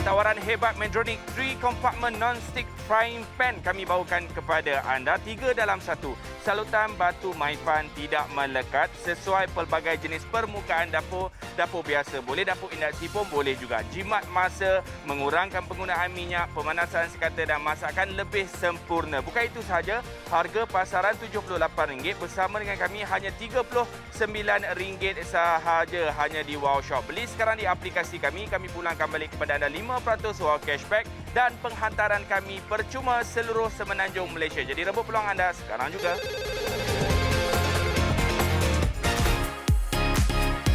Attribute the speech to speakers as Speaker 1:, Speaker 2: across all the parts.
Speaker 1: tawaran hebat Medtronic 3 compartment non-stick frying pan kami bawakan kepada anda 3 dalam 1. Salutan batu Maipan tidak melekat sesuai pelbagai jenis permukaan dapur. Dapur biasa boleh, dapur induksi pun boleh juga. Jimat masa, mengurangkan penggunaan minyak, pemanasan sekata dan masakan lebih sempurna. Bukan itu sahaja, harga pasaran RM78 bersama dengan kami hanya RM39 sahaja hanya di Wow Shop. Beli sekarang di aplikasi kami pulangkan balik kepada anda 5% wow cashback dan penghantaran kami percuma seluruh semenanjung Malaysia. Jadi rebut peluang anda sekarang juga.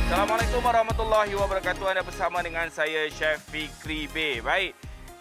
Speaker 1: Assalamualaikum warahmatullahi wabarakatuh. Anda bersama dengan saya Chef Fikri B. Baik,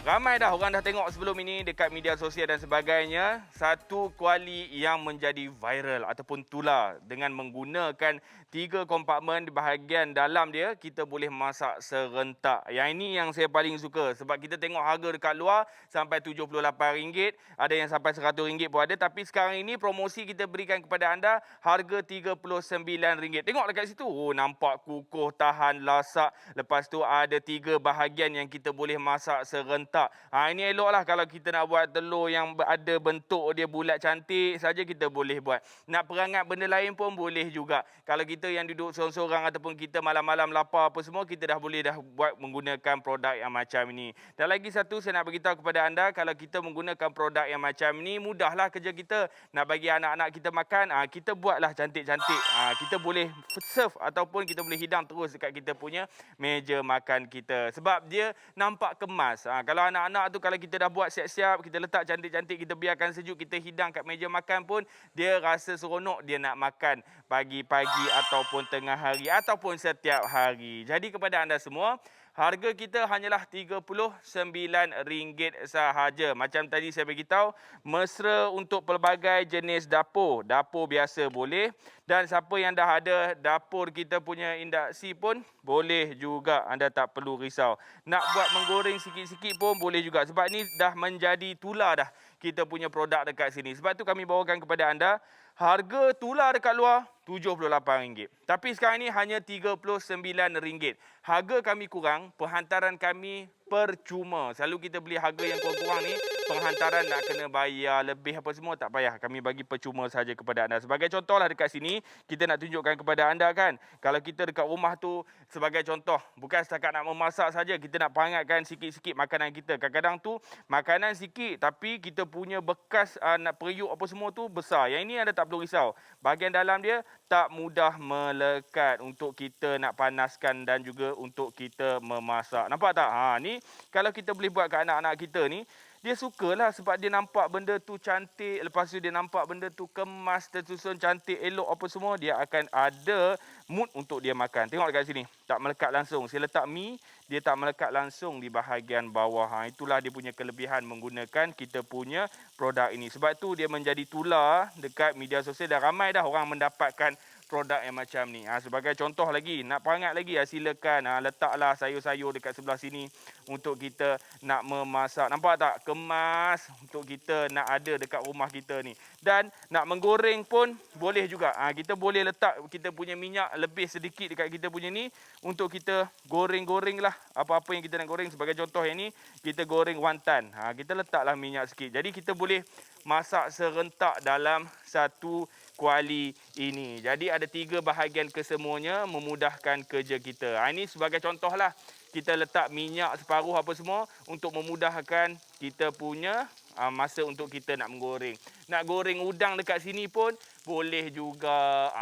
Speaker 1: ramai dah orang dah tengok sebelum ini dekat media sosial dan sebagainya. Satu kuali yang menjadi viral ataupun tular dengan menggunakan 3 kompartmen di bahagian dalam dia kita boleh masak serentak. Yang ini yang saya paling suka sebab kita tengok harga dekat luar sampai RM78, ada yang sampai RM100 pun ada, tapi sekarang ini promosi kita berikan kepada anda harga RM39. Tengok dekat situ, oh nampak kukuh, tahan, lasak. Lepas tu ada 3 bahagian yang kita boleh masak serentak. Ini eloklah kalau kita nak buat telur yang ada bentuk dia bulat cantik saja kita boleh buat. Nak perangat benda lain pun boleh juga. Kalau kita yang duduk seorang-seorang ataupun kita malam-malam lapar apa semua, kita dah boleh buat menggunakan produk yang macam ini. Dan lagi satu saya nak beritahu kepada anda, kalau kita menggunakan produk yang macam ini, mudahlah kerja kita. Nak bagi anak-anak kita makan, kita buatlah cantik-cantik. Kita boleh serve ataupun kita boleh hidang terus dekat kita punya meja makan kita. Sebab dia nampak kemas. Kalau anak-anak tu kalau kita dah buat siap-siap, kita letak cantik-cantik, kita biarkan sejuk, kita hidang kat meja makan pun, dia rasa seronok dia nak makan pagi-pagi ataupun tengah hari ataupun setiap hari. Jadi kepada anda semua, harga kita hanyalah RM39 sahaja. Macam tadi saya beritahu, mesra untuk pelbagai jenis dapur. Dapur biasa boleh, dan siapa yang dah ada dapur kita punya induksi pun boleh juga. Anda tak perlu risau. Nak buat menggoreng sikit-sikit pun boleh juga. Sebab ni dah menjadi tular dah kita punya produk dekat sini. Sebab tu kami bawakan kepada anda harga tular dekat luar RM78. Tapi sekarang ini hanya RM39. Harga kami kurang, penghantaran kami percuma. Selalu kita beli harga yang kurang-kurang ni, penghantaran nak kena bayar lebih apa semua, tak payah. Kami bagi percuma saja kepada anda. Sebagai contohlah dekat sini, kita nak tunjukkan kepada anda kan. Kalau kita dekat rumah tu, sebagai contoh, bukan setakat nak memasak saja, kita nak perangatkan sikit-sikit makanan kita. Kadang-kadang tu, makanan sikit, tapi kita punya bekas nak periuk apa semua tu besar. Yang ini anda tak perlu risau. Bahagian dalam dia tak mudah melekat untuk kita nak panaskan dan juga untuk kita memasak. Nampak tak? Ni kalau kita boleh buat kat anak-anak kita ni, dia sukalah sebab dia nampak benda tu cantik, lepas tu dia nampak benda tu kemas, tersusun cantik, elok apa semua, dia akan ada mood untuk dia makan. Tengok dekat sini, tak melekat langsung. Saya letak mi, dia tak melekat langsung di bahagian bawah. Itulah dia punya kelebihan menggunakan kita punya produk ini. Sebab tu dia menjadi tular dekat media sosial dan ramai dah orang mendapatkan produk yang macam ni. Sebagai contoh lagi, nak perangat lagi, silakan letaklah sayur-sayur dekat sebelah sini untuk kita nak memasak. Nampak tak? Kemas untuk kita nak ada dekat rumah kita ni. Dan nak menggoreng pun boleh juga. Kita boleh letak kita punya minyak lebih sedikit dekat kita punya ni untuk kita goreng-goreng lah apa-apa yang kita nak goreng. Sebagai contoh yang ni, kita goreng wonton. Kita letaklah minyak sikit. Jadi kita boleh masak serentak dalam satu kuali ini. Jadi ada 3 bahagian kesemuanya memudahkan kerja kita. Ini sebagai contoh lah. Kita letak minyak separuh apa semua untuk memudahkan kita punya masa untuk kita nak menggoreng. Nak goreng udang dekat sini pun boleh juga.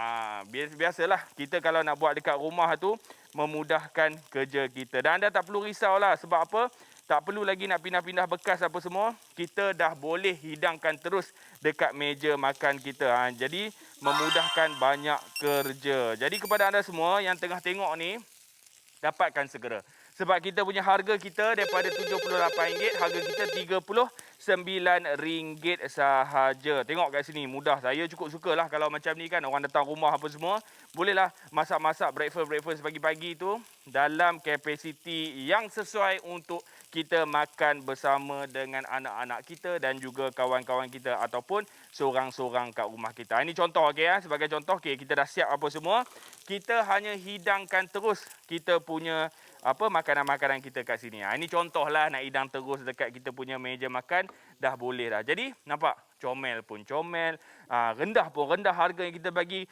Speaker 1: Biasalah kita kalau nak buat dekat rumah tu memudahkan kerja kita. Dan anda tak perlu risaulah sebab apa? Tak perlu lagi nak pindah-pindah bekas apa semua. Kita dah boleh hidangkan terus dekat meja makan kita. Jadi memudahkan banyak kerja. Jadi kepada anda semua yang tengah tengok ni, dapatkan segera. Sebab kita punya harga kita daripada RM78, harga kita RM39 sahaja. Tengok kat sini, mudah. Saya cukup sukalah kalau macam ni kan, orang datang rumah apa semua, bolehlah masak-masak breakfast pagi-pagi tu dalam kapasiti yang sesuai untuk kita makan bersama dengan anak-anak kita dan juga kawan-kawan kita ataupun seorang-seorang kat rumah kita. Ini contoh, okey, sebagai contoh, okey, kita dah siap apa semua. kita hanya hidangkan terus kita punya makanan-makanan kita kat sini. Ini contohlah nak hidang terus dekat kita punya meja makan dah boleh dah. Jadi nampak comel pun comel, rendah pun rendah harga yang kita bagi.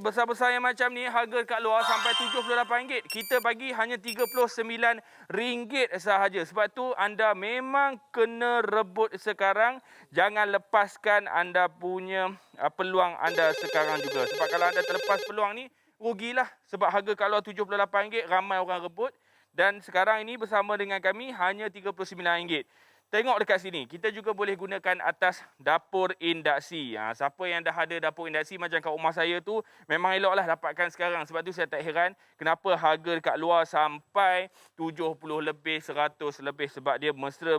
Speaker 1: Besar-besar yang macam ni harga kat luar sampai RM78. Kita bagi hanya RM39 sahaja. Sebab tu anda memang kena rebut sekarang. Jangan lepaskan anda punya peluang anda sekarang juga. Sebab kalau anda terlepas peluang ni, rugilah. Sebab harga kat luar RM78, ramai orang rebut. Dan sekarang ini bersama dengan kami hanya RM39. Tengok dekat sini, kita juga boleh gunakan atas dapur induksi. Siapa yang dah ada dapur induksi macam kat rumah saya tu, memang eloklah dapatkan sekarang. Sebab tu saya tak heran kenapa harga dekat luar sampai 70 lebih, 100 lebih. Sebab dia mesra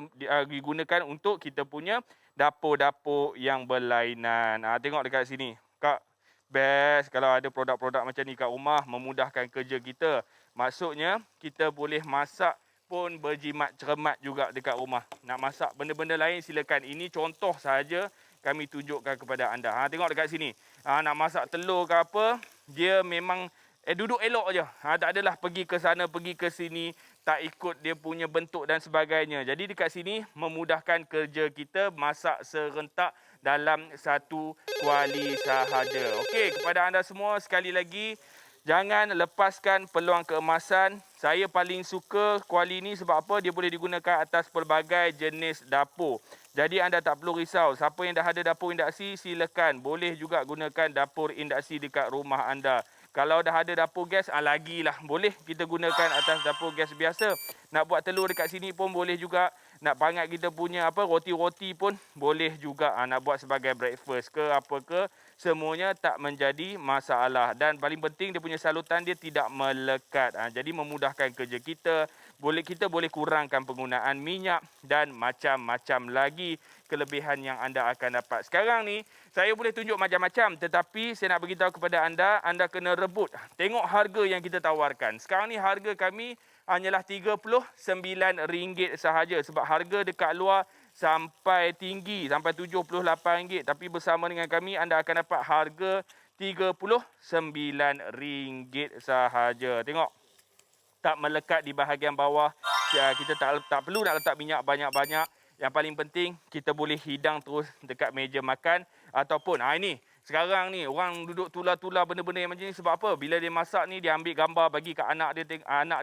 Speaker 1: digunakan untuk kita punya dapur-dapur yang berlainan. Tengok dekat sini. Kak, best kalau ada produk-produk macam ni kat rumah, memudahkan kerja kita. Maksudnya, kita boleh masak pun berjimat cermat juga dekat rumah. Nak masak benda-benda lain silakan. Ini contoh sahaja kami tunjukkan kepada anda. Tengok dekat sini. Nak masak telur ke apa, dia memang duduk elok je. Tak adalah pergi ke sana, pergi ke sini, tak ikut dia punya bentuk dan sebagainya. Jadi dekat sini memudahkan kerja kita masak serentak dalam satu kuali sahaja. Okey, kepada anda semua sekali lagi, jangan lepaskan peluang keemasan. Saya paling suka kuali ni sebab apa? Dia boleh digunakan atas pelbagai jenis dapur. Jadi anda tak perlu risau. Siapa yang dah ada dapur induksi, silakan. Boleh juga gunakan dapur induksi dekat rumah anda. Kalau dah ada dapur gas, lagilah. Boleh kita gunakan atas dapur gas biasa. Nak buat telur dekat sini pun boleh juga. Nak pangat kita punya roti-roti pun boleh juga. Nak buat sebagai breakfast ke apa ke. Semuanya tak menjadi masalah. Dan paling penting dia punya salutan dia tidak melekat. Jadi memudahkan kerja kita. Kita boleh kurangkan penggunaan minyak dan macam-macam lagi kelebihan yang anda akan dapat. Sekarang ni saya boleh tunjuk macam-macam, tetapi saya nak beritahu kepada anda, anda kena rebut. Tengok harga yang kita tawarkan. Sekarang ni harga kami hanyalah RM39 sahaja sebab harga dekat luar sampai tinggi, sampai RM78. Tapi bersama dengan kami anda akan dapat harga RM39 sahaja. Tengok. Tak melekat di bahagian bawah. Kita tak perlu nak letak minyak banyak-banyak. Yang paling penting, kita boleh hidang terus dekat meja makan. Ataupun, ini. Sekarang ni, orang duduk tular-tular benda-benda yang macam ni. Sebab apa? Bila dia masak ni, dia ambil gambar bagi kat anak dia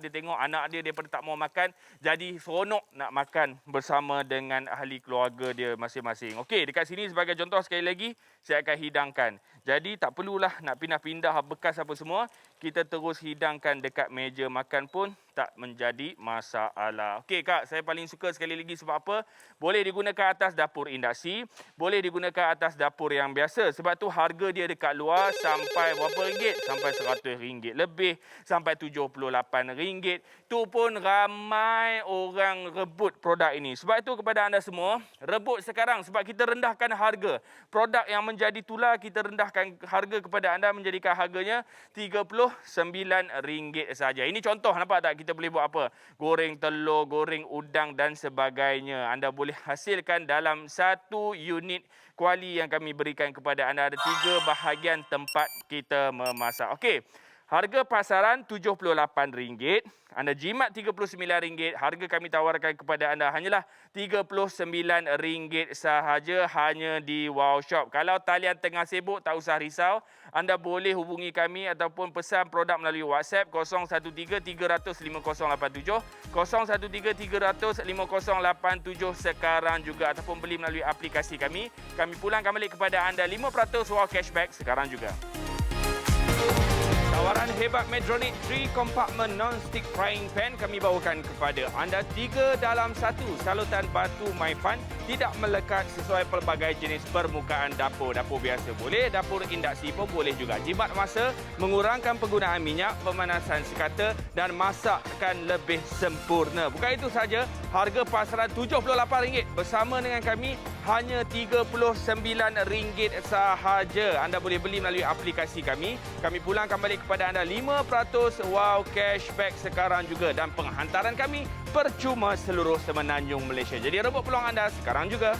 Speaker 1: tengok. Anak dia daripada tak mau makan. Jadi, seronok nak makan bersama dengan ahli keluarga dia masing-masing. Okey, dekat sini sebagai contoh sekali lagi, saya akan hidangkan. Jadi, tak perlulah nak pindah-pindah bekas apa semua. Kita terus hidangkan dekat meja makan pun tak menjadi masalah. Okey Kak, saya paling suka sekali lagi sebab apa? Boleh digunakan atas dapur induksi, boleh digunakan atas dapur yang biasa. Sebab tu harga dia dekat luar sampai berapa ringgit? Sampai RM100 lebih, sampai RM78. Tu pun ramai orang rebut produk ini. Sebab itu kepada anda semua, rebut sekarang sebab kita rendahkan harga. Produk yang menjadi tular, kita rendahkan harga kepada anda, menjadikan harganya RM39 saja. Ini contoh, nampak tak? Kita boleh buat apa? Goreng telur, goreng udang dan sebagainya. Anda boleh hasilkan dalam satu unit kuali yang kami berikan kepada anda. Ada 3 bahagian tempat kita memasak. Okey. Harga pasaran RM78. Anda jimat RM39. Harga kami tawarkan kepada anda hanyalah RM39 sahaja hanya di Wow Shop. Kalau talian tengah sibuk, tak usah risau. Anda boleh hubungi kami ataupun pesan produk melalui WhatsApp 013-300-5087, 013-300-5087 sekarang juga, ataupun beli melalui aplikasi kami. Kami pulangkan balik kepada anda 5% wow cashback sekarang juga. Tawaran hebat Medtronic 3 compartment non-stick frying pan kami bawakan kepada anda 3 dalam 1 salutan batu My Fun, tidak melekat, sesuai pelbagai jenis permukaan dapur. Dapur biasa boleh, dapur induksi pun boleh juga. Jimat masa, mengurangkan penggunaan minyak, pemanasan sekata dan masakkan lebih sempurna. Bukan itu saja, harga pasaran RM78 bersama dengan kami hanya RM39 sahaja. Anda boleh beli melalui aplikasi kami. Kami pulangkan balik kepada anda 5% wow cashback sekarang juga, dan penghantaran kami percuma seluruh Semenanjung Malaysia. Jadi rebut peluang anda sekarang juga.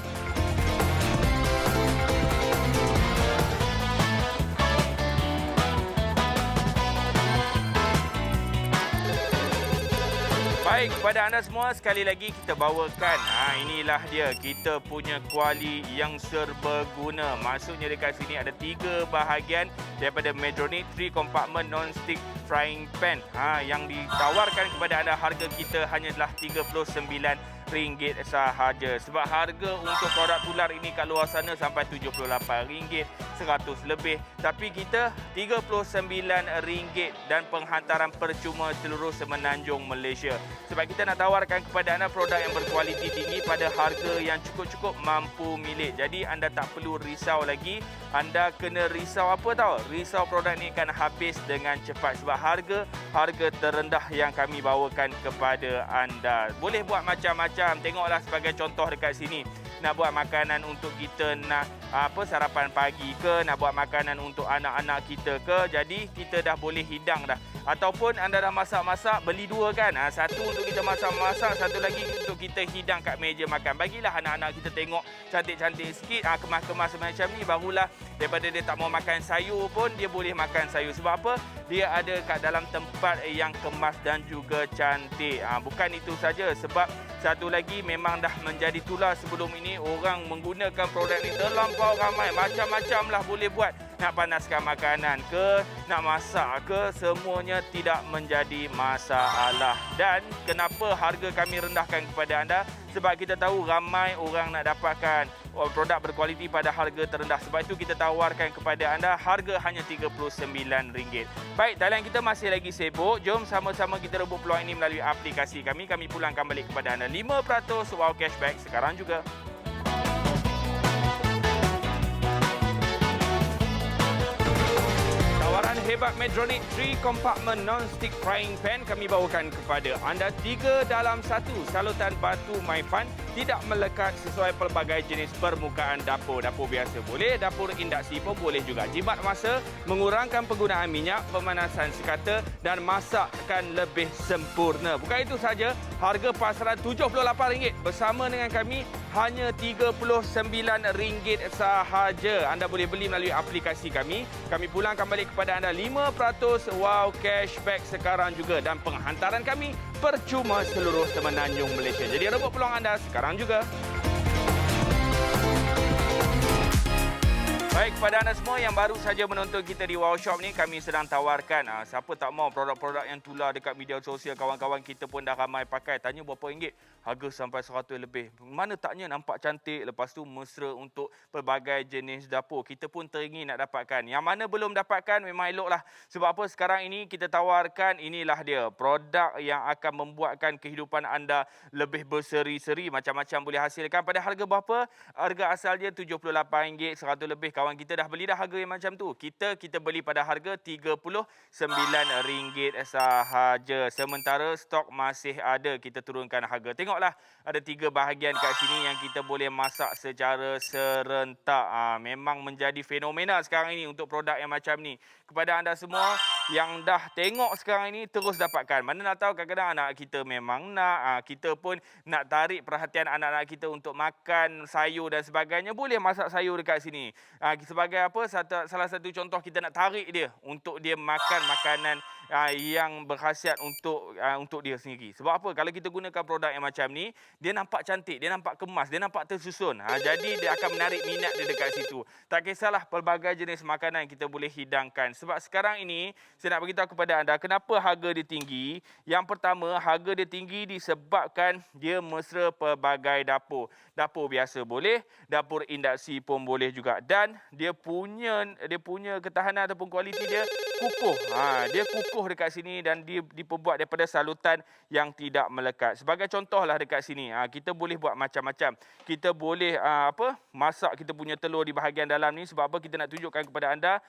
Speaker 1: Baik, kepada anda semua sekali lagi kita bawakan. Inilah dia kita punya kuali yang serbaguna. Maksudnya dekat sini ada 3 bahagian daripada Medtronic 3 compartment non-stick frying pan. Yang ditawarkan kepada anda harga kita hanyalah RM39 sahaja. Sebab harga untuk produk tular ini kat luar sana sampai RM78, 100 lebih. Tapi kita RM39 dan penghantaran percuma seluruh Semenanjung Malaysia. Sebab kita nak tawarkan kepada anda produk yang berkualiti tinggi pada harga yang cukup-cukup mampu milik. Jadi anda tak perlu risau lagi. Anda kena risau apa tahu? Risau produk ini akan habis dengan cepat. Sebab harga terendah yang kami bawakan kepada anda. Boleh buat macam-macam. Tengoklah sebagai contoh dekat sini. Nak buat makanan untuk kita nak sarapan pagi ke, nak buat makanan untuk anak-anak kita ke. Jadi kita dah boleh hidang dah. Ataupun anda dah masak-masak, beli 2 kan. Satu untuk kita masak-masak, satu lagi untuk kita hidang kat meja makan. Bagilah anak-anak kita tengok cantik-cantik sikit, kemas-kemas macam ni, barulah daripada dia tak mau makan sayur pun dia boleh makan sayur. Sebab apa? Dia ada kat dalam tempat yang kemas dan juga cantik. Bukan itu saja, sebab satu lagi memang dah menjadi tular sebelum ini orang menggunakan produk ni terlampau ramai. Macam-macam lah boleh buat. Nak panaskan makanan ke, nak masak ke, semuanya tidak menjadi masalah. Dan kenapa harga kami rendahkan kepada anda? Sebab kita tahu ramai orang nak dapatkan produk berkualiti pada harga terendah. Sebab itu kita tawarkan kepada anda harga hanya RM39. Baik, talian kita masih lagi sibuk. Jom sama-sama kita rebut peluang ini melalui aplikasi kami. Kami pulangkan balik kepada anda 5% wow cashback sekarang juga. Tawaran hebat Medtronic 3 compartment non-stick frying pan kami bawakan kepada anda 3 dalam 1 salutan batu MyFun tidak melekat sesuai pelbagai jenis permukaan dapur. Dapur biasa boleh, dapur induksi pun boleh juga. Jimat masa, mengurangkan penggunaan minyak, pemanasan sekata dan masakkan lebih sempurna. Bukan itu saja, harga pasaran RM78 bersama dengan kami hanya RM39 sahaja. Anda boleh beli melalui aplikasi kami. Kami pulangkan balik kepada anda 5% wow cashback sekarang juga dan penghantaran kami percuma seluruh Semenanjung Malaysia. Jadi rebut peluang anda sekarang juga. Baik, kepada anda semua yang baru saja menonton kita di Wow Shop ni, kami sedang tawarkan. Siapa tak mau produk-produk yang tular dekat media sosial, kawan-kawan kita pun dah ramai pakai. Tanya berapa ringgit? Harga sampai 100 lebih. Mana taknya nampak cantik, lepas tu mesra untuk pelbagai jenis dapur. Kita pun teringin nak dapatkan. Yang mana belum dapatkan memang eloklah. Sebab apa sekarang ini kita tawarkan, inilah dia. Produk yang akan membuatkan kehidupan anda lebih berseri-seri. Macam-macam boleh hasilkan. Pada harga berapa? Harga asal dia RM78, 100 lebih. Kawan kita dah beli dah harga yang macam tu. Kita beli pada harga RM39 sahaja. Sementara stok masih ada, kita turunkan harga. Tengoklah, ada 3 bahagian kat sini yang kita boleh masak secara serentak. Memang menjadi fenomena sekarang ini untuk produk yang macam ni. Kepada anda semua yang dah tengok sekarang ini, terus dapatkan. Mana nak tahu, kadang-kadang anak kita memang nak. Kita pun nak tarik perhatian anak-anak kita untuk makan sayur dan sebagainya. Boleh masak sayur dekat sini. Sebagai apa? Salah satu contoh kita nak tarik dia untuk dia makan makanan yang berkhasiat untuk dia sendiri. Sebab apa? Kalau kita gunakan produk yang macam ni, dia nampak cantik, dia nampak kemas, dia nampak tersusun. Jadi dia akan menarik minat dia dekat situ. Tak kisahlah pelbagai jenis makanan kita boleh hidangkan. Sebab sekarang ini saya nak beritahu kepada anda kenapa harga dia tinggi. Yang pertama, harga dia tinggi disebabkan dia mesra pelbagai dapur. Dapur biasa boleh, dapur induksi pun boleh juga. Dan dia punya ketahanan ataupun kualiti dia kukuh. Dia kukuh dekat sini dan dia diperbuat daripada salutan yang tidak melekat. Sebagai contohlah dekat sini, kita boleh buat macam-macam. Kita boleh masak kita punya telur di bahagian dalam ni. Sebab apa? Kita nak tunjukkan kepada anda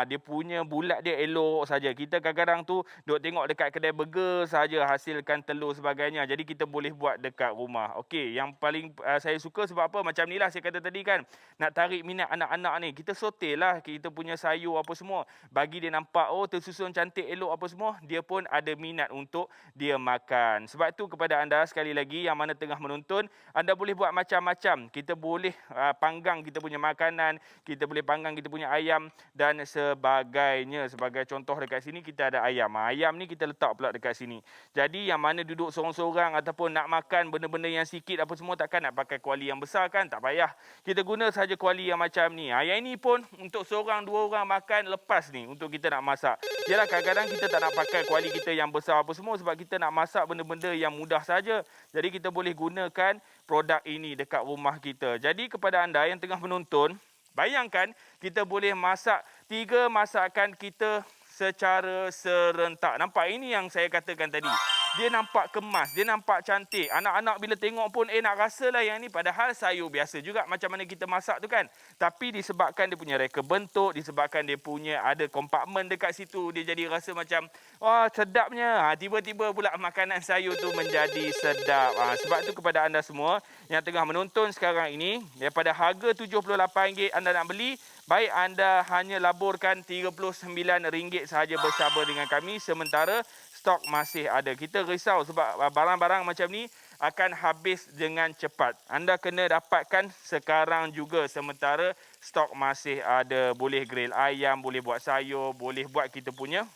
Speaker 1: dia punya bulat dia elok saja. Kita kadang-kadang tu duk tengok dekat kedai burger saja hasilkan telur sebagainya. Jadi kita boleh buat dekat rumah. Okey, yang paling saya suka sebab apa? Macam ni lah saya kata tadi kan. Nak tarik minat anak-anak ni, kita sote lah kita punya sayur apa semua. Bagi dia nampak tersusun cantik elok apa apa semua, dia pun ada minat untuk dia makan. Sebab tu kepada anda sekali lagi yang mana tengah menonton, anda boleh buat macam-macam. Kita boleh panggang kita punya makanan, kita boleh panggang kita punya ayam dan sebagainya. Sebagai contoh dekat sini kita ada ayam. Ayam ni kita letak pula dekat sini. Jadi yang mana duduk seorang-seorang ataupun nak makan benda-benda yang sikit apa semua, takkan nak pakai kuali yang besar kan? Tak payah. Kita guna saja kuali yang macam ni. Yang ini pun untuk seorang dua orang makan lepas ni untuk kita nak masak. Yalah, kadang-kadang kita tak nak pakai kuali kita yang besar apa semua sebab kita nak masak benda-benda yang mudah saja. Jadi kita boleh gunakan produk ini dekat rumah kita. Jadi kepada anda yang tengah menonton, bayangkan kita boleh masak 3 masakan kita secara serentak. Nampak, ini yang saya katakan tadi. Dia nampak kemas, dia nampak cantik. Anak-anak bila tengok pun nak rasalah yang ni. Padahal sayur biasa juga macam mana kita masak tu kan. Tapi disebabkan dia punya reka bentuk, disebabkan dia punya ada kompartmen dekat situ, dia jadi rasa macam wah sedapnya. Tiba-tiba pula makanan sayur tu menjadi sedap. Sebab tu kepada anda semua yang tengah menonton sekarang ini, daripada harga RM78 anda nak beli, baik anda hanya laburkan RM39 sahaja bersabar dengan kami sementara stok masih ada. Kita risau sebab barang-barang macam ni akan habis dengan cepat. Anda kena dapatkan sekarang juga sementara stok masih ada. Boleh grill ayam, boleh buat sayur, boleh buat kita punya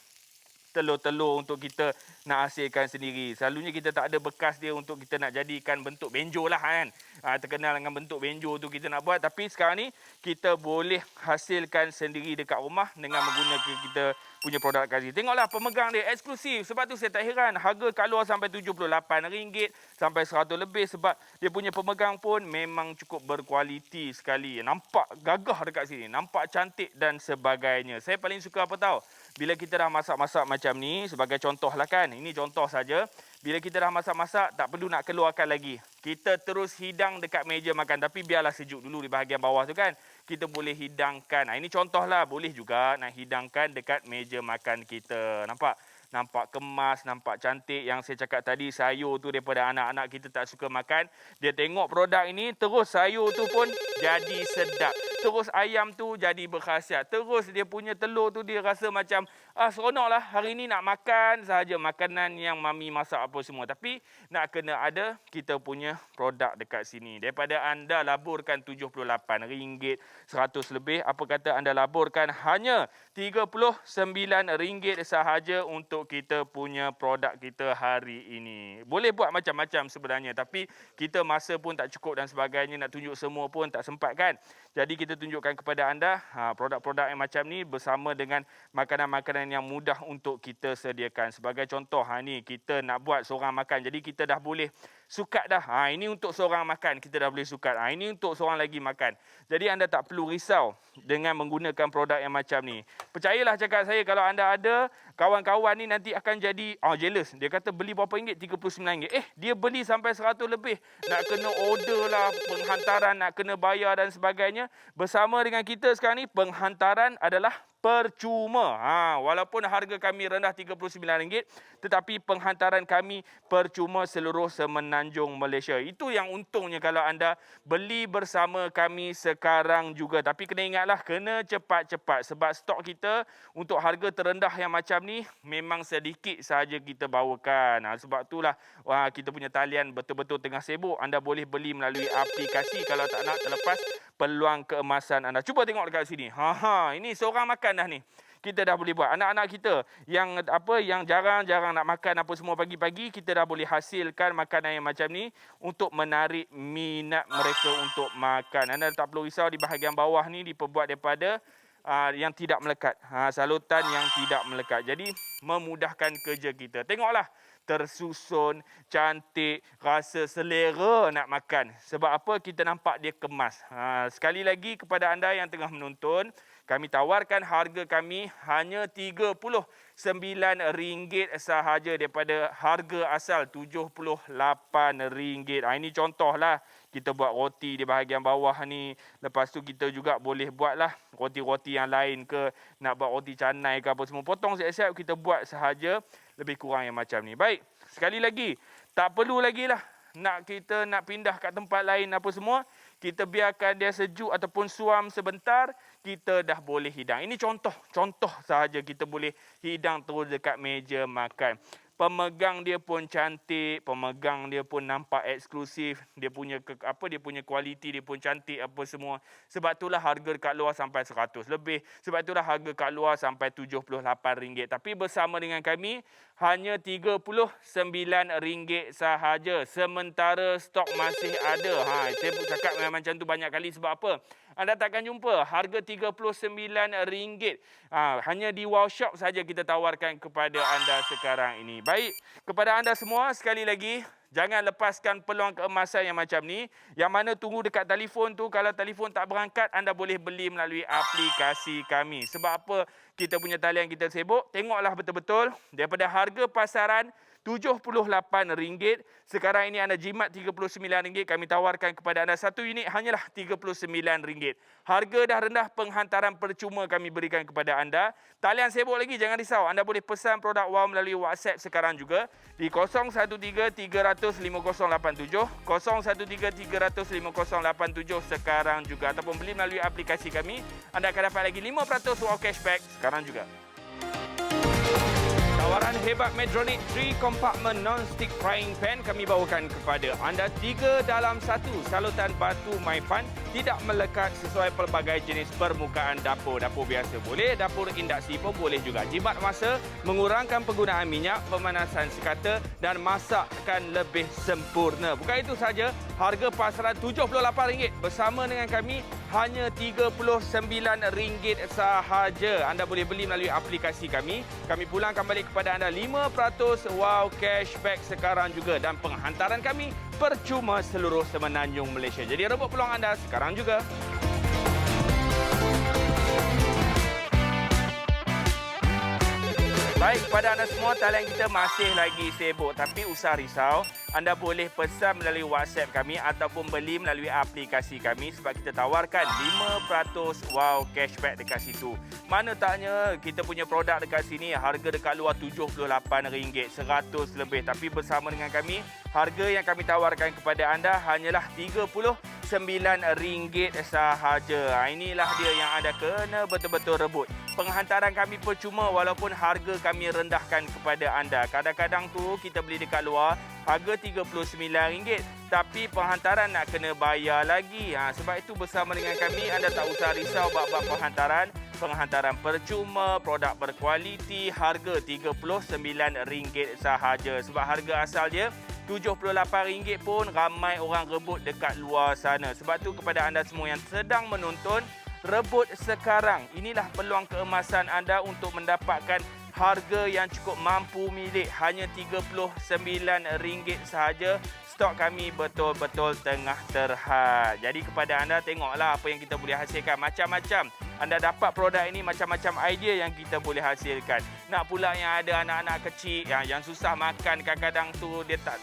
Speaker 1: telur-telur untuk kita nak hasilkan sendiri. Selalunya kita tak ada bekas dia untuk kita nak jadikan bentuk benjo lah kan. Terkenal dengan bentuk benjo tu kita nak buat. Tapi sekarang ni kita boleh hasilkan sendiri dekat rumah dengan menggunakan kita punya produk kasih. Tengoklah pemegang dia eksklusif. Sebab tu saya tak heran harga kat luar sampai RM78 sampai RM100 lebih sebab dia punya pemegang pun memang cukup berkualiti sekali. Nampak gagah dekat sini, nampak cantik dan sebagainya. Saya paling suka apa tahu? Bila kita dah masak-masak macam ni, sebagai contoh lah kan, ini contoh saja. Bila kita dah masak-masak, tak perlu nak keluarkan lagi. Kita terus hidang dekat meja makan. Tapi biarlah sejuk dulu di bahagian bawah tu kan. Kita boleh hidangkan. Ini contoh lah, boleh juga nak hidangkan dekat meja makan kita. Nampak? Nampak kemas, nampak cantik. Yang saya cakap tadi, sayur tu daripada anak-anak kita tak suka makan. Dia tengok produk ini, terus sayur tu pun jadi sedap. Terus ayam tu jadi berkhasiat. Terus dia punya telur tu dia rasa macam seronok lah. Hari ni nak makan sahaja makanan yang mami masak apa semua. Tapi nak kena ada kita punya produk dekat sini. Daripada anda laburkan RM78, RM100 lebih. Apa kata anda laburkan hanya RM39 sahaja untuk kita punya produk kita hari ini. Boleh buat macam-macam sebenarnya. Tapi kita masa pun tak cukup dan sebagainya. Nak tunjuk semua pun tak sempat kan. Jadi kita tunjukkan kepada anda produk-produk yang macam ni bersama dengan makanan-makanan yang mudah untuk kita sediakan. Sebagai contoh, ni kita nak buat seorang makan. Jadi kita dah boleh sukat dah. Ini untuk seorang makan, kita dah boleh sukat. Ini untuk seorang lagi makan. Jadi anda tak perlu risau dengan menggunakan produk yang macam ni. Percayalah cakap saya, kalau anda ada kawan-kawan ni nanti akan jadi jealous. Dia kata beli berapa ringgit? RM39. Dia beli sampai RM100 lebih. Nak kena order lah, penghantaran nak kena bayar dan sebagainya. Bersama dengan kita sekarang ni, penghantaran adalah percuma. Walaupun harga kami rendah RM39, tetapi penghantaran kami percuma seluruh semenanjung Malaysia. Itu yang untungnya kalau anda beli bersama kami sekarang juga. Tapi kena ingatlah, kena cepat-cepat sebab stok kita untuk harga terendah yang macam ni memang sedikit sahaja kita bawakan. Sebab itulah kita punya talian betul-betul tengah sibuk. Anda boleh beli melalui aplikasi kalau tak nak terlepas peluang keemasan anda. Cuba tengok dekat sini. Ini seorang makan dah ni. Kita dah boleh buat. Anak-anak kita yang jarang-jarang nak makan apa semua pagi-pagi, kita dah boleh hasilkan makanan yang macam ni untuk menarik minat mereka untuk makan. Anda tak perlu risau, di bahagian bawah ni diperbuat daripada yang tidak melekat. Salutan yang tidak melekat. Jadi memudahkan kerja kita. Tengoklah, tersusun, cantik, rasa selera nak makan. Sebab apa? Kita nampak dia kemas. Sekali lagi kepada anda yang tengah menonton, kami tawarkan harga kami hanya RM39 sahaja daripada harga asal RM78. Ini contohlah, kita buat roti di bahagian bawah ni. Lepas tu kita juga boleh buatlah roti-roti yang lain ke, nak buat roti canai ke apa semua. Potong siap-siap, kita buat sahaja, lebih kurang yang macam ni. Baik, sekali lagi, tak perlu lagi lah kita nak pindah kat tempat lain apa semua. kita biarkan dia sejuk ataupun suam sebentar, kita dah boleh hidang. Ini contoh sahaja kita boleh hidang terus dekat meja makan. Pemegang dia pun cantik, pemegang dia pun nampak eksklusif, dia punya kualiti dia pun cantik apa semua. Sebab itulah harga dekat luar sampai 100 lebih. Sebab itulah harga dekat luar sampai RM78. Tapi bersama dengan kami hanya RM39 sahaja. Sementara stok masih ada. Saya cakap macam tu banyak kali sebab apa? Anda takkan jumpa harga RM39. Hanya di Wow Shop saja kita tawarkan kepada anda sekarang ini. Baik, kepada anda semua sekali lagi, jangan lepaskan peluang keemasan yang macam ni. Yang mana tunggu dekat telefon tu, kalau telefon tak berangkat, anda boleh beli melalui aplikasi kami. Sebab apa kita punya talian kita sibuk? Tengoklah betul-betul daripada harga pasaran RM78. Sekarang ini anda jimat RM39. Kami tawarkan kepada anda satu unit hanyalah RM39. Harga dah rendah, penghantaran percuma kami berikan kepada anda. Talian sibuk lagi, jangan risau. Anda boleh pesan produk Wow melalui WhatsApp sekarang juga di 013-300-5087, 013-300-5087 sekarang juga. Ataupun beli melalui aplikasi kami, anda akan dapat lagi 5% Wow cashback sekarang juga. Tawaran hebat Medtronic 3 compartment non-stick frying pan kami bawakan kepada anda 3 dalam 1. Salutan batu My Fun tidak melekat sesuai pelbagai jenis permukaan dapur. Dapur biasa boleh, dapur induksi pun boleh juga. Jimat masa, mengurangkan penggunaan minyak, pemanasan sekata dan masakkan lebih sempurna. Bukan itu saja, harga pasaran RM78 bersama dengan kami hanya RM39 sahaja. Anda boleh beli melalui aplikasi kami. Kami pulangkan balik kepada anda 5% Wow cashback sekarang juga dan penghantaran kami percuma seluruh semenanjung Malaysia. Jadi rebut peluang anda sekarang juga. Baik, kepada anda semua, talian kita masih lagi sibuk. Tapi usah risau, anda boleh pesan melalui WhatsApp kami ataupun beli melalui aplikasi kami sebab kita tawarkan 5% Wow cashback dekat situ. Mana taknya kita punya produk dekat sini harga dekat luar RM78, 100 lebih. Tapi bersama dengan kami, harga yang kami tawarkan kepada anda hanyalah RM39 sahaja. Inilah dia yang anda kena betul-betul rebut. Penghantaran kami percuma walaupun harga kami rendahkan kepada anda. Kadang-kadang tu kita beli dekat luar harga RM39, tapi penghantaran nak kena bayar lagi. Sebab itu bersama dengan kami anda tak usah risau bab-bab penghantaran. Penghantaran percuma, produk berkualiti, harga RM39 sahaja. Sebab harga asal dia RM78 pun ramai orang rebut dekat luar sana. Sebab tu kepada anda semua yang sedang menonton, rebut sekarang. Inilah peluang keemasan anda untuk mendapatkan harga yang cukup mampu milik. Hanya RM39 sahaja. Stok kami betul-betul tengah terhad. Jadi kepada anda, tengoklah apa yang kita boleh hasilkan. Macam-macam. Anda dapat produk ini, macam-macam idea yang kita boleh hasilkan. Nak pula yang ada anak-anak kecil yang susah makan, kadang-kadang tu dia tak,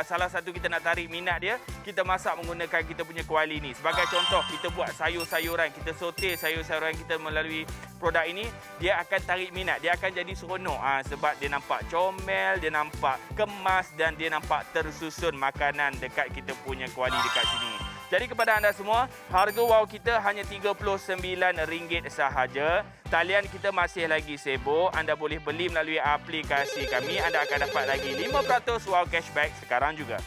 Speaker 1: salah satu kita nak tarik minat dia, kita masak menggunakan kita punya kuali ni. Sebagai contoh, kita buat sayur-sayuran, kita sote sayur-sayuran kita melalui produk ini, dia akan tarik minat, dia akan jadi seronok sebab dia nampak comel, dia nampak kemas dan dia nampak tersusun makanan dekat kita punya kuali dekat sini. Jadi kepada anda semua, harga Wow kita hanya RM39 sahaja. Talian kita masih lagi sibuk. Anda boleh beli melalui aplikasi kami. Anda akan dapat lagi 5% Wow cashback sekarang juga.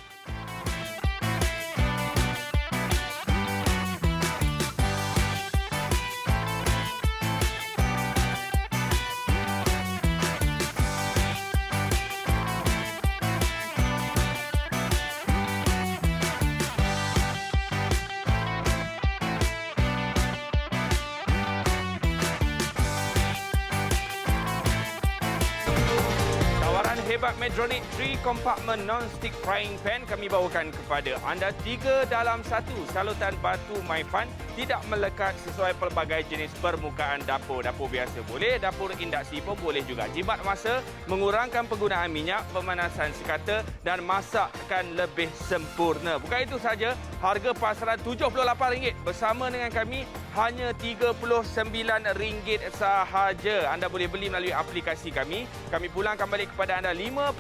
Speaker 1: Hebat Medtronic 3 compartment non-stick frying pan kami bawakan kepada anda 3 dalam 1. Salutan batu My Fun tidak melekat sesuai pelbagai jenis permukaan dapur. Dapur biasa boleh, dapur induksi pun boleh juga. Jimat masa, mengurangkan penggunaan minyak, pemanasan sekata dan masakkan lebih sempurna. Bukan itu saja, harga pasaran RM78 bersama dengan kami hanya RM39 sahaja. Anda boleh beli melalui aplikasi kami. Kami pulangkan balik kepada anda 5%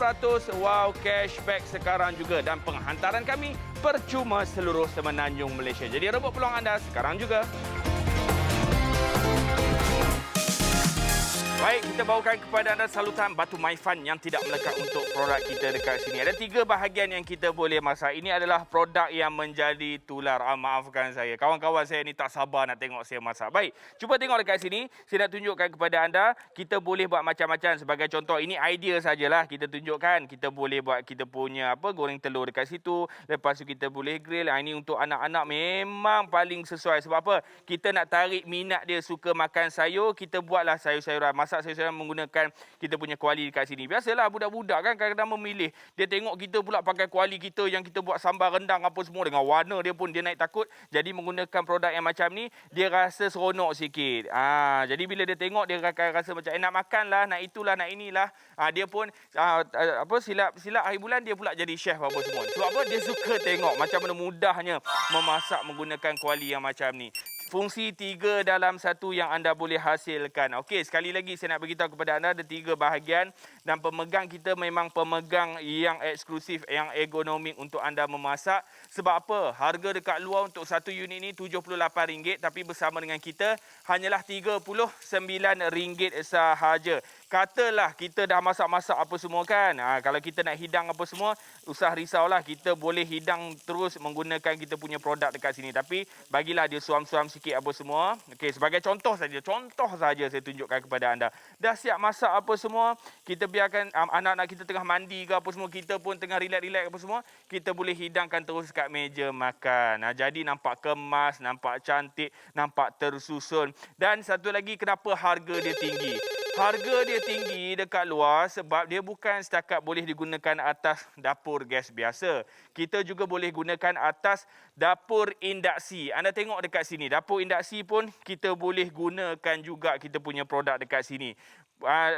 Speaker 1: wow cashback sekarang juga. Dan penghantaran kami percuma seluruh Semenanjung Malaysia. Jadi rebut peluang anda sekarang juga. Baik, kita bawakan kepada anda salutan batu Maifan yang tidak melekat untuk produk kita dekat sini. Ada 3 bahagian yang kita boleh masak. Ini adalah produk yang menjadi tular. Maafkan saya. Kawan-kawan saya ni tak sabar nak tengok saya masak. Baik, cuba tengok dekat sini. Saya nak tunjukkan kepada anda, kita boleh buat macam-macam. Sebagai contoh, ini idea sajalah kita tunjukkan. Kita boleh buat kita punya goreng telur dekat situ. Lepas tu kita boleh grill. Ini untuk anak-anak memang paling sesuai. Sebab apa? Kita nak tarik minat dia suka makan sayur. Kita buatlah sayur-sayuran. Masak sayur-sayuran menggunakan kita punya kuali dekat sini. Biasalah budak-budak kan kadang-kadang memilih. Dia tengok kita pula pakai kuali kita yang kita buat sambal rendang apa semua dengan warna dia pun dia naik takut. Jadi menggunakan produk yang macam ni, dia rasa seronok sikit. Jadi bila dia tengok dia akan rasa macam nak makan lah, nak itulah, nak inilah. Dia pun silap hari bulan dia pula jadi chef apa semua. Sebab apa? Dia suka tengok macam mana mudahnya memasak menggunakan kuali yang macam ni. Fungsi 3 dalam 1 yang anda boleh hasilkan. Okey, sekali lagi saya nak beritahu kepada anda ada 3 bahagian dan pemegang kita memang pemegang yang eksklusif, yang ergonomik untuk anda memasak. Sebab apa? Harga dekat luar untuk satu unit ni RM78 tapi bersama dengan kita hanyalah RM39 sahaja. Katalah kita dah masak-masak apa semua kan. Kalau kita nak hidang apa semua, usah risaulah. Kita boleh hidang terus menggunakan kita punya produk dekat sini. Tapi bagilah dia suam-suam sikit apa semua. Okey, sebagai contoh saja saya tunjukkan kepada anda. Dah siap masak apa semua, kita biarkan anak-anak kita tengah mandi ke apa semua, kita pun tengah relax-relax apa semua, kita boleh hidangkan terus kat meja makan. Jadi nampak kemas, nampak cantik, nampak tersusun. Dan satu lagi, kenapa harga dia tinggi? Harga dia tinggi dekat luar sebab dia bukan setakat boleh digunakan atas dapur gas biasa. Kita juga boleh gunakan atas dapur induksi. Anda tengok dekat sini, dapur induksi pun kita boleh gunakan juga kita punya produk dekat sini.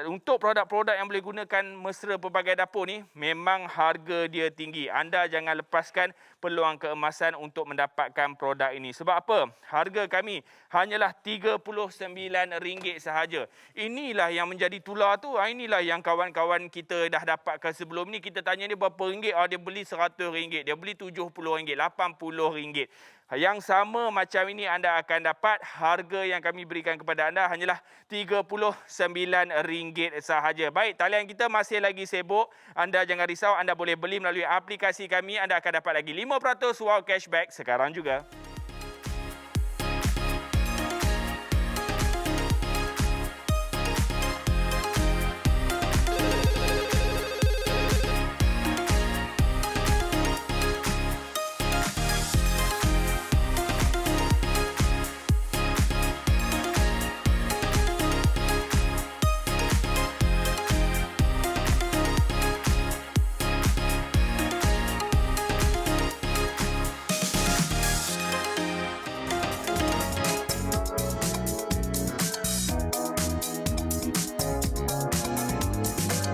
Speaker 1: Untuk produk-produk yang boleh gunakan mesra pelbagai dapur ni, memang harga dia tinggi. Anda jangan lepaskan peluang keemasan untuk mendapatkan produk ini. Sebab apa? Harga kami hanyalah RM39 sahaja. Inilah yang menjadi tular tu. Inilah yang kawan-kawan kita dah dapatkan sebelum ni. Kita tanya dia berapa ringgit. Dia beli RM100. Dia beli RM70, RM80. Yang sama macam ini anda akan dapat. Harga yang kami berikan kepada anda hanyalah RM39 sahaja. Baik, talian kita masih lagi sibuk. Anda jangan risau, anda boleh beli melalui aplikasi kami. Anda akan dapat lagi 5% wow cashback sekarang juga.